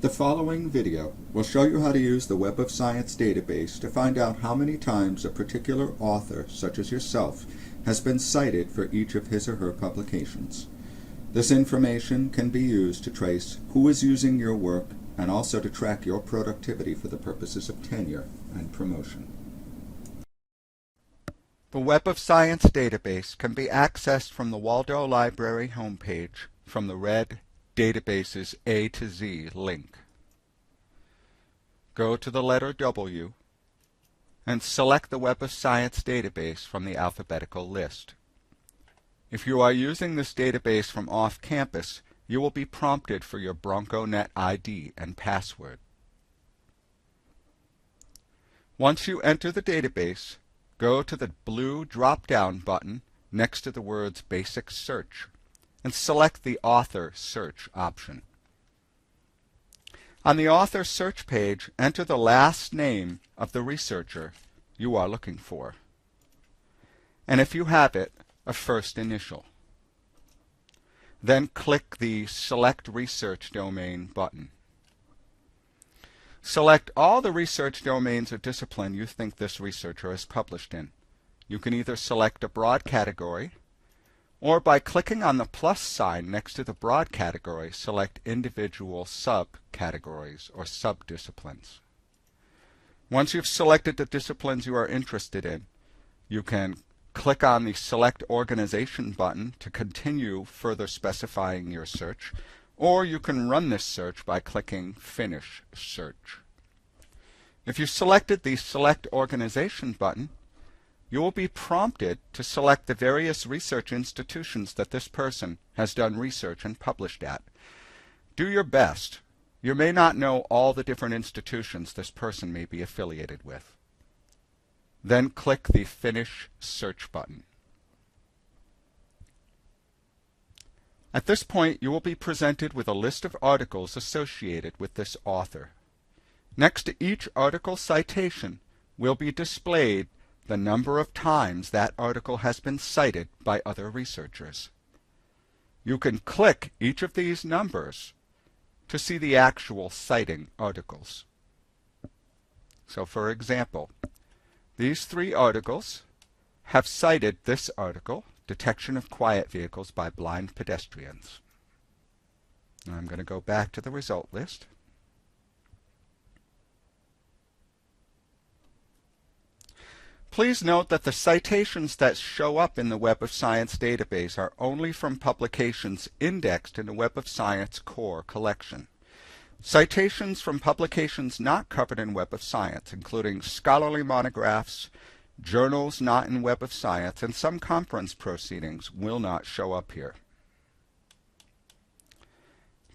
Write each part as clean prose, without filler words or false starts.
The following video will show you how to use the Web of Science database to find out how many times a particular author, such as yourself, has been cited for each of his or her publications. This information can be used to trace who is using your work and also to track your productivity for the purposes of tenure and promotion. The Web of Science database can be accessed from the Waldo Library homepage from the red Databases A to Z link. Go to the letter W and select the Web of Science database from the alphabetical list. If you are using this database from off-campus, you will be prompted for your BroncoNet ID and password. Once you enter the database, go to the blue drop-down button next to the words Basic Search and select the Author Search option. On the Author Search page, enter the last name of the researcher you are looking for, and if you have it, a first initial. Then click the Select Research Domain button. Select all the research domains or discipline you think this researcher has published in. You can either select a broad category, or by clicking on the plus sign next to the broad category, select individual subcategories or subdisciplines. Once you've selected the disciplines you are interested in, you can click on the Select Organization button to continue further specifying your search, or you can run this search by clicking Finish Search. If you selected the Select Organization button, you will be prompted to select the various research institutions that this person has done research and published at. Do your best. You may not know all the different institutions this person may be affiliated with. Then click the Finish Search button. At this point, you will be presented with a list of articles associated with this author. Next to each article citation will be displayed the number of times that article has been cited by other researchers. You can click each of these numbers to see the actual citing articles. So for example, these three articles have cited this article, Detection of Quiet Vehicles by Blind Pedestrians. Now I'm going to go back to the result list. Please note that the citations that show up in the Web of Science database are only from publications indexed in the Web of Science core collection. Citations from publications not covered in Web of Science, including scholarly monographs, journals not in Web of Science, and some conference proceedings, will not show up here.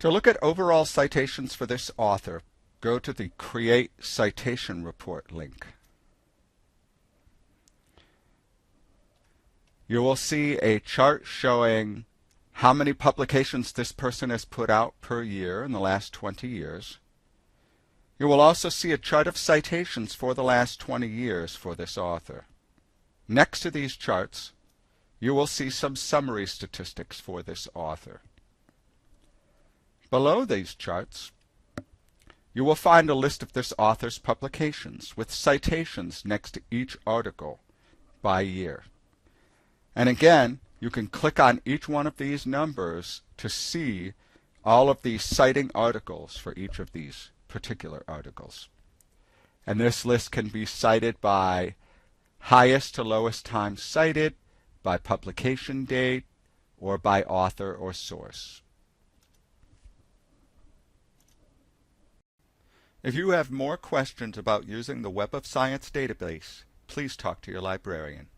To look at overall citations for this author, go to the Create Citation Report link. You will see a chart showing how many publications this person has put out per year in the last 20 years. You will also see a chart of citations for the last 20 years for this author. Next to these charts, you will see some summary statistics for this author. Below these charts, you will find a list of this author's publications with citations next to each article by year. And again, you can click on each one of these numbers to see all of the citing articles for each of these particular articles. And this list can be cited by highest to lowest time cited, by publication date, or by author or source. If you have more questions about using the Web of Science database, please talk to your librarian.